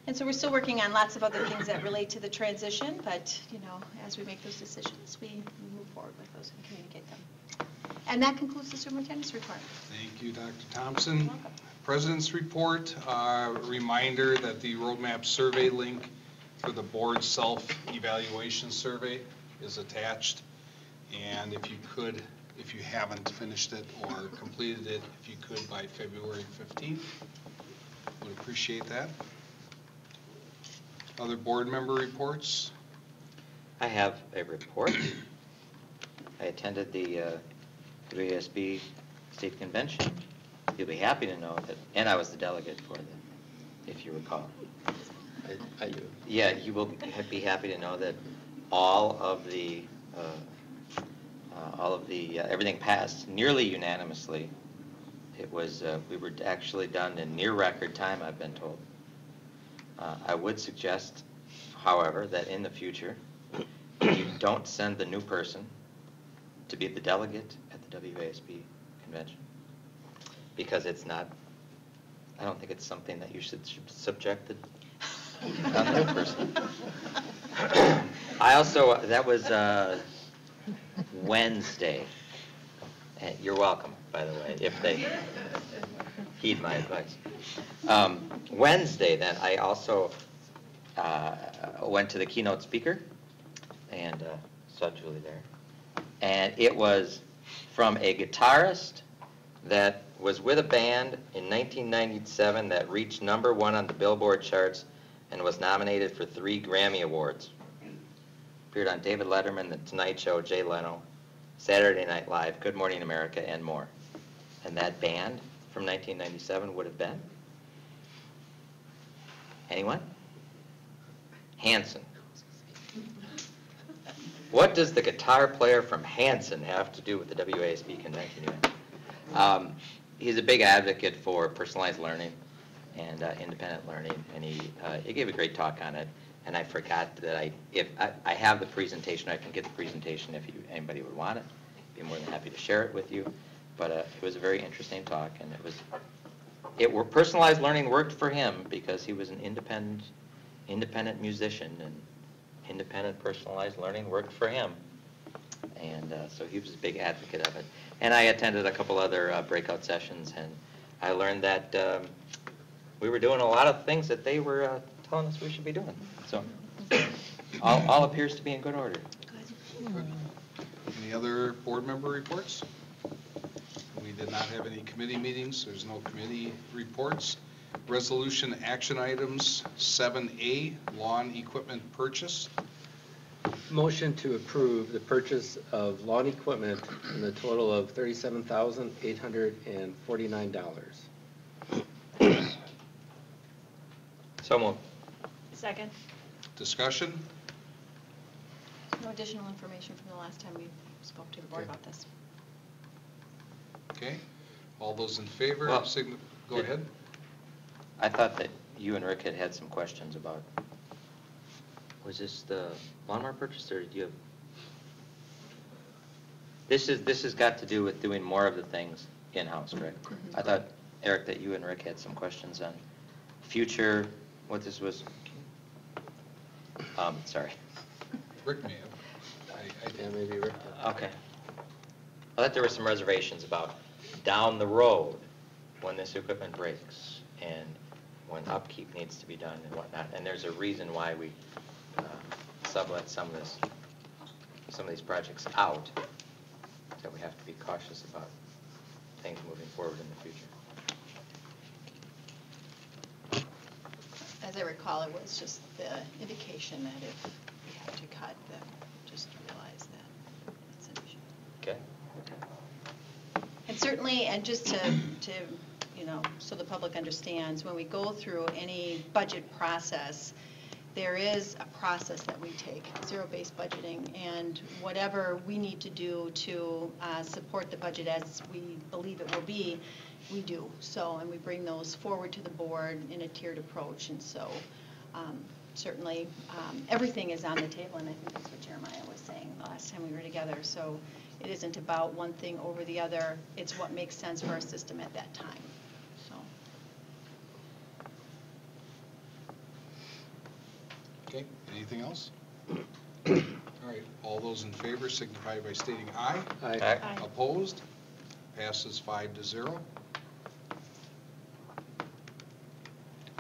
And so we're still working on lots of other things that relate to the transition, but as we make those decisions, we move forward with those and communicate them. And that concludes the superintendent's report. Thank you, Dr. Thompson. You're welcome. President's report, reminder that the roadmap survey link for the board self-evaluation survey is attached. And if you haven't finished it or completed it, if you could by February 15th, would appreciate that. Other board member reports? I have a report. I attended the WASB State Convention. You'll be happy to know that, and I was the delegate for them, if you recall. I do. Yeah, you will be happy to know that all of the, everything passed nearly unanimously. It was, we were actually done in near record time, I've been told. I would suggest, however, that in the future, you don't send the new person to be the delegate at the WASB convention, because it's not, I don't think it's something that you should subject the new person. I also, that was Wednesday. You're welcome, by the way, if they heed my advice. Wednesday, then, I also went to the keynote speaker and saw Julie there. And it was from a guitarist that was with a band in 1997 that reached #1 on the Billboard charts and was nominated for 3 Grammy Awards. Appeared on David Letterman, The Tonight Show, Jay Leno, Saturday Night Live, Good Morning America, and more. And that band from 1997 would have been? Anyone? Hanson. What does the guitar player from Hanson have to do with the WASB convention event? He's a big advocate for personalized learning and independent learning, and he gave a great talk on it. And I forgot that if I have the presentation, I can get the presentation if anybody would want it. Be more than happy to share it with you. But it was a very interesting talk, and personalized learning worked for him because he was an independent musician, and independent personalized learning worked for him. And so he was a big advocate of it. And I attended a couple other breakout sessions, and I learned that we were doing a lot of things that they were telling us we should be doing. So all appears to be in good order. Good. Any other board member reports? We did not have any committee meetings. There's no committee reports. Resolution action items 7A, lawn equipment purchase. Motion to approve the purchase of lawn equipment in the total of $37,849. So moved. Second. Discussion? No additional information from the last time we spoke to the board Okay. about this. Okay. All those in favor, Well, go ahead. I thought that you and Rick had some questions about, was this the lawnmower purchase, or do you have? This has got to do with doing more of the things in-house, correct? I thought, Eric, that you and Rick had some questions on future, what this was. Sorry. Rick may have. I Yeah, maybe Rick. Okay. I thought there were some reservations about down the road when this equipment breaks and when upkeep needs to be done and whatnot. And there's a reason why we sublet some of these projects out, that we have to be cautious about things moving forward in the future. As I recall, it was just the indication that if we have to cut, then just realize that it's an issue. Okay? And certainly, and just to so the public understands, when we go through any budget process, there is a process that we take, zero-based budgeting, and whatever we need to do to support the budget as we believe it will be, we do. So, and we bring those forward to the board in a tiered approach, and so certainly everything is on the table, and I think that's what Jeremiah was saying the last time we were together. So it isn't about one thing over the other, it's what makes sense for our system at that time. So. Okay, anything else? All right, all those in favor signify by stating aye. Aye. Aye. Opposed? Passes 5-0.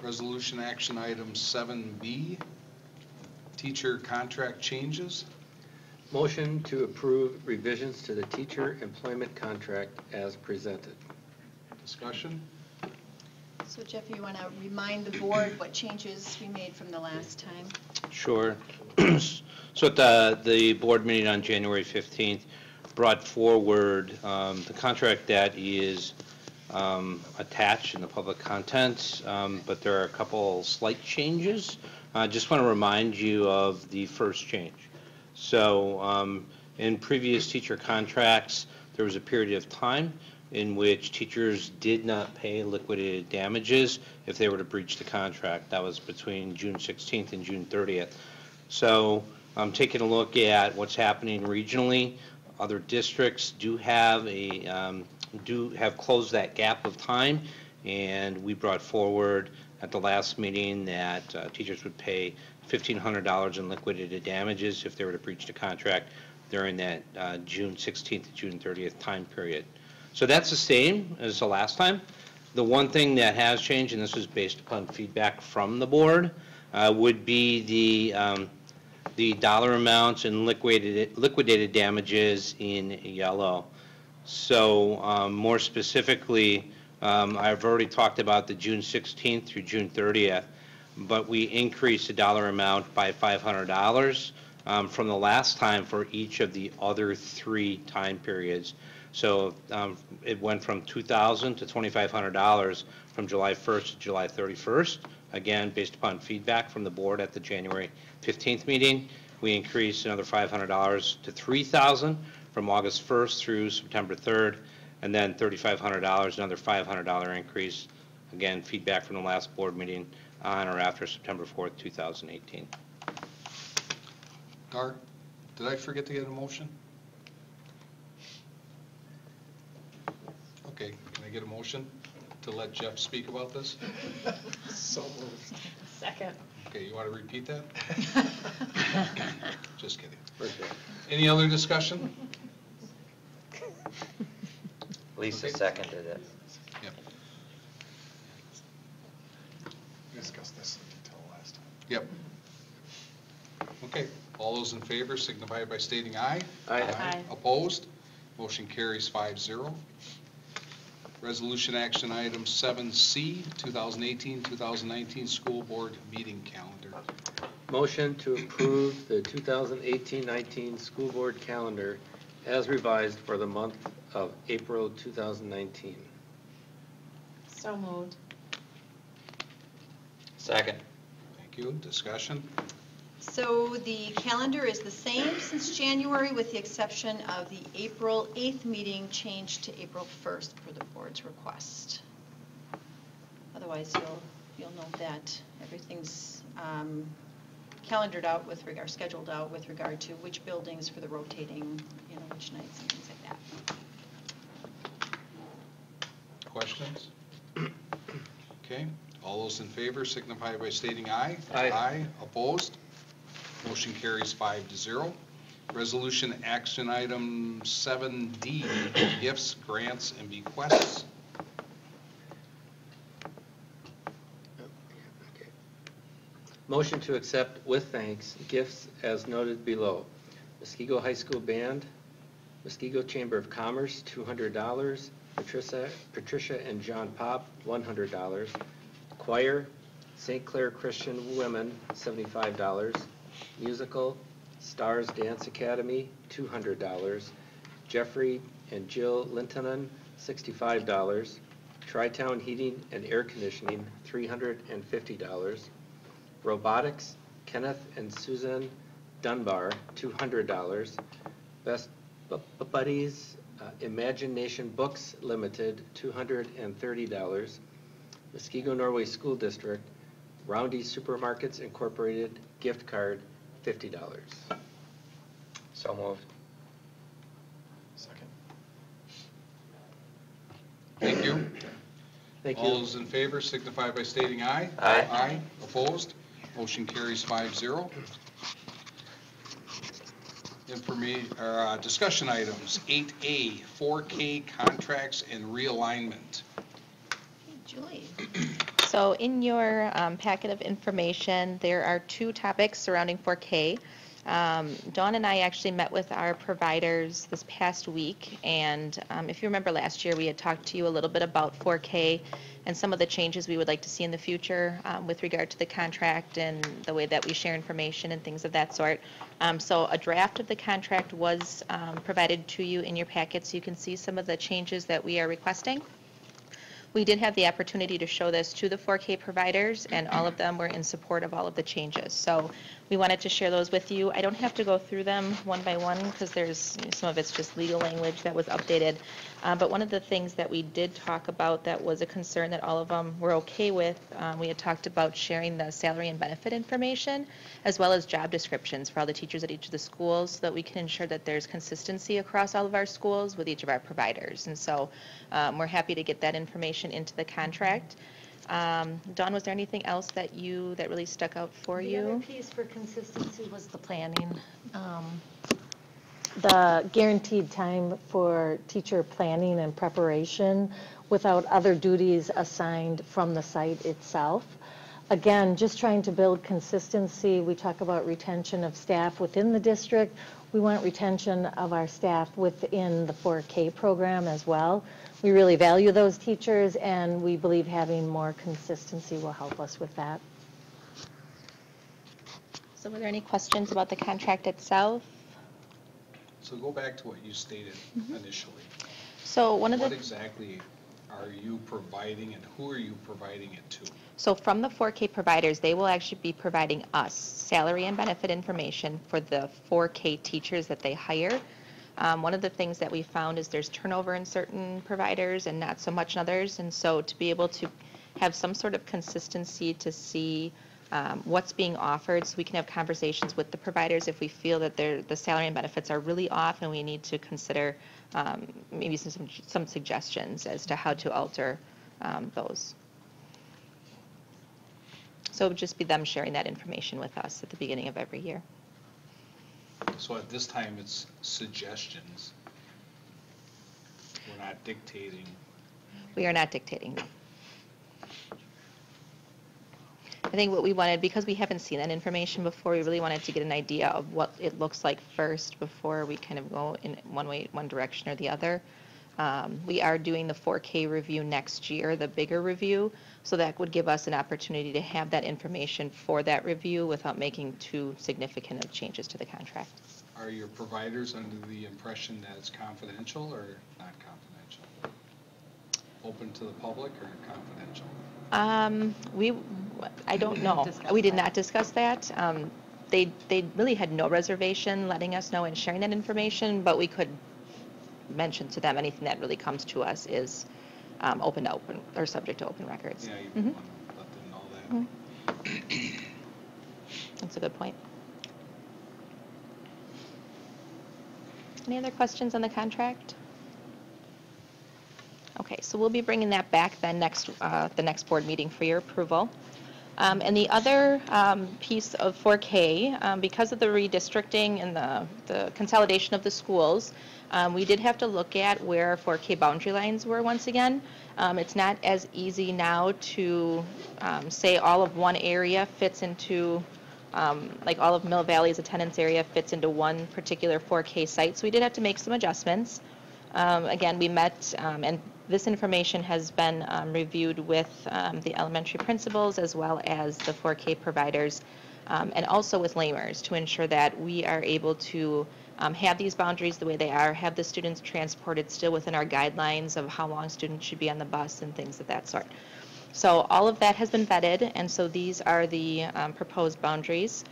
Resolution action item 7B, teacher contract changes. Motion to approve revisions to the teacher employment contract as presented. Discussion? So Jeff, you want to remind the board what changes we made from the last time? Sure. So at the board meeting on January 15th, brought forward the contract that is attached in the public contents, but there are a couple slight changes. I just want to remind you of the first change. So in previous teacher contracts, there was a period of time in which teachers did not pay liquidated damages if they were to breach the contract. That was between June 16th and June 30th. So I'm taking a look at what's happening regionally. Other districts do have closed that gap of time, and we brought forward at the last meeting that teachers would pay $1,500 in liquidated damages if they were to breach the contract during that June 16th to June 30th time period. So that's the same as the last time. The one thing that has changed, and this was based upon feedback from the board, would be the dollar amounts and liquidated damages in yellow. So more specifically, I've already talked about the June 16th through June 30th, but we increased the dollar amount by $500 from the last time for each of the other 3 time periods. So it went from $2,000 to $2,500 from July 1st to July 31st. Again, based upon feedback from the board at the January 15th meeting, we increased another $500 to $3,000 from August 1st through September 3rd, and then $3,500, another $500 increase. Again, feedback from the last board meeting on or after September 4th, 2018. Gar, did I forget to get a motion? Okay, can I get a motion to let Jeff speak about this? So moved. Second. Okay, you want to repeat that? Just kidding. Any other discussion? Lisa Okay. seconded it. Yep. We discussed this until last time. Yep. Okay, all those in favor signify by stating aye. Aye. Aye. Opposed? Motion carries 5-0. Resolution action item 7C, 2018-2019 school board meeting calendar. Motion to approve the 2018-19 school board calendar as revised for the month of April 2019. So moved. Second. Thank you. Discussion? So the calendar is the same since January, with the exception of the April 8th meeting changed to April 1st per the board's request. Otherwise, you'll note that everything's calendared out with regard, scheduled out with regard to which buildings for the rotating, which nights and things like that. Questions? Okay, all those in favor signify by stating aye. Aye. Aye. Opposed? Motion carries 5-0. Resolution action item 7D, gifts, grants, and bequests. Okay. Motion to accept with thanks gifts as noted below. Muskego High School Band, Muskego Chamber of Commerce, $200. Patricia and John Pop, $100. Choir, St. Clair Christian Women, $75. Musical, Stars Dance Academy, $200. Jeffrey and Jill Lintonen, $65. Tri-Town Heating and Air Conditioning, $350. Robotics, Kenneth and Susan Dunbar, $200. Best Buddies, Imagination Books Limited, $230. Muskego Norway School District, Roundy Supermarkets Incorporated, gift card, $50. So moved. Second. Thank you. Thank All you. those in favor signify by stating aye. Aye. Aye. Opposed? Motion carries 5-0. Discussion items, 8A, 4K contracts and realignment. Julie. So in your packet of information, there are 2 topics surrounding 4K. Dawn and I actually met with our providers this past week, and if you remember last year, we had talked to you a little bit about 4K and some of the changes we would like to see in the future with regard to the contract and the way that we share information and things of that sort. So a draft of the contract was provided to you in your packet, so you can see some of the changes that we are requesting. We did have the opportunity to show this to the 4K providers, and all of them were in support of all of the changes. So we wanted to share those with you. I don't have to go through them one by one because there's some of it's just legal language that was updated. But one of the things that we did talk about that was a concern that all of them were okay with, we had talked about sharing the salary and benefit information as well as job descriptions for all the teachers at each of the schools so that we can ensure that there's consistency across all of our schools with each of our providers. And so we're happy to get that information into the contract. Dawn, was there anything else that really stuck out for you? The other piece for consistency was the planning. The guaranteed time for teacher planning and preparation without other duties assigned from the site itself. Again, just trying to build consistency. We talk about retention of staff within the district. We want retention of our staff within the 4K program as well. We really value those teachers, and we believe having more consistency will help us with that. So were there any questions about the contract itself? So go back to what you stated initially. So what exactly are you providing and who are you providing it to? So from the 4K providers, they will actually be providing us salary and benefit information for the 4K teachers that they hire. One of the things that we found is there's turnover in certain providers and not so much in others. And so to be able to have some sort of consistency to see what's being offered, so we can have conversations with the providers if we feel that the salary and benefits are really off, and we need to consider maybe some suggestions as to how to alter those. So it would just be them sharing that information with us at the beginning of every year. So at this time, it's suggestions. We're not dictating. We are not dictating. I think what we wanted, because we haven't seen that information before, we really wanted to get an idea of what it looks like first before we kind of go in one direction or the other. We are doing the 4K review next year, the bigger review, so that would give us an opportunity to have that information for that review without making too significant of changes to the contract. Are your providers under the impression that it's confidential or not confidential? Open to the public or confidential? I don't know. We did not discuss that. They really had no reservation letting us know and sharing that information, but we could mention to them anything that really comes to us is open or subject to open records. Yeah, you want to let them know that. That's a good point. Any other questions on the contract? Okay, so we'll be bringing that back then the next board meeting for your approval. And the other piece of 4K, because of the redistricting and the consolidation of the schools, we did have to look at where our 4K boundary lines were once again. It's not as easy now to say all of one area fits into, like all of Mill Valley's attendance area fits into one particular 4K site. So we did have to make some adjustments. Again, we met, and this information has been reviewed with the elementary principals as well as the 4K providers, and also with lamers to ensure that we are able to have these boundaries the way they are, have the students transported still within our guidelines of how long students should be on the bus and things of that sort. So all of that has been vetted, and so these are the proposed boundaries.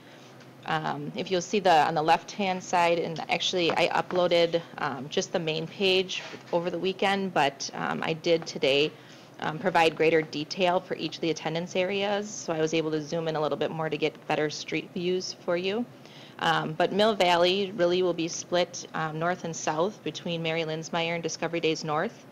If you'll see on the left-hand side, and actually I uploaded just the main page over the weekend, but I did today provide greater detail for each of the attendance areas, so I was able to zoom in a little bit more to get better street views for you. But Mill Valley really will be split north and south between Mary Linsmeyer and Discovery Days North.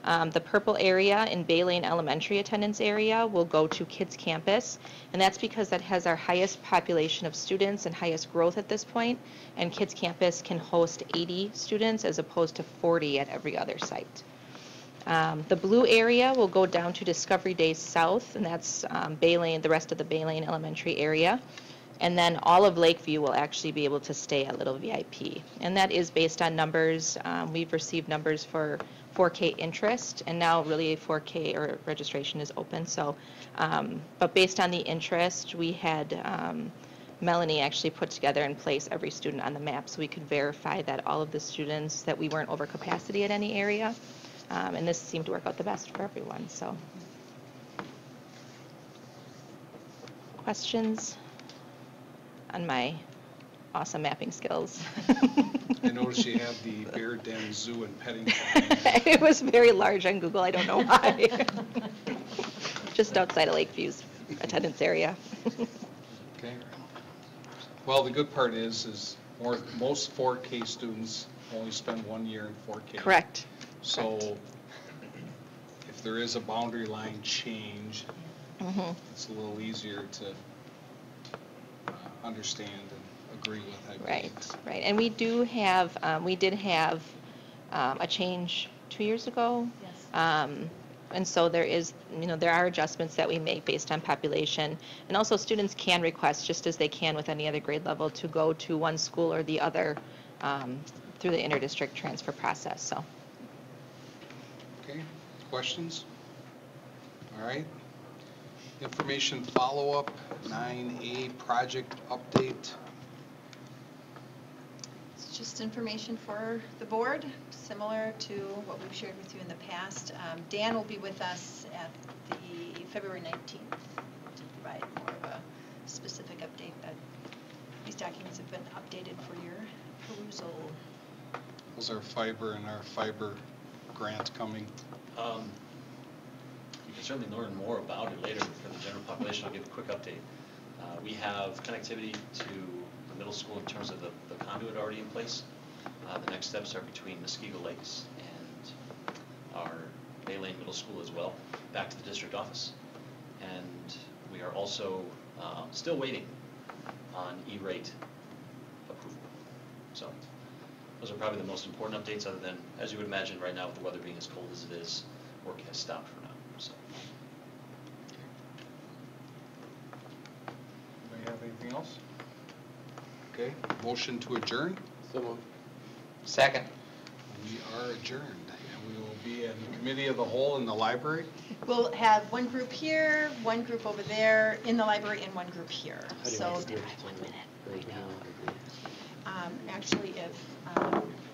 The purple area in Bay Lane Elementary attendance area will go to Kids Campus, and that's because that has our highest population of students and highest growth at this point, and Kids Campus can host 80 students as opposed to 40 at every other site. The blue area will go down to Discovery Days South, and that's Bay Lane, the rest of the Bay Lane Elementary area. And then all of Lakeview will actually be able to stay at Little VIP. And that is based on numbers. We've received numbers for 4K interest, and now really 4K or registration is open. So, but based on the interest, we had Melanie actually put together and place every student on the map so we could verify that all of the students, that we weren't over capacity at any area. And this seemed to work out the best for everyone. So, questions on my awesome mapping skills? I noticed you have the bear den, zoo, and petting farm. It was very large on Google, I don't know why. Just outside of Lakeview's attendance area. Okay. Well, the good part is most 4K students only spend 1 year in 4K. Correct. So Correct. if there is a boundary line change, it's a little easier to understand and agree with, I believe. Right, right. And we did have a change 2 years ago. Yes. And so there are adjustments that we make based on population. And also students can request, just as they can with any other grade level, to go to one school or the other through the interdistrict transfer process, so. Okay, questions? All right. Information follow-up, 9A project update. It's just information for the board, similar to what we've shared with you in the past. Dan will be with us at the February 19th to provide more of a specific update that these documents have been updated for your perusal. How's our fiber and our fiber grant coming? You can certainly learn more about it later. For the general population, I'll give a quick update. We have connectivity to the middle school in terms of the conduit already in place. The next steps are between Muskego Lakes and our Bay Lane Middle School as well, back to the district office. And we are also still waiting on E-rate approval. So those are probably the most important updates, other than, as you would imagine right now with the weather being as cold as it is, work has stopped for now. So. Anybody have anything else? Okay, motion to adjourn? So moved. Second. We are adjourned, and we will be in committee of the whole in the library. We'll have one group here, one group over there in the library, and one group here. So, do I have 1 minute right now? actually, if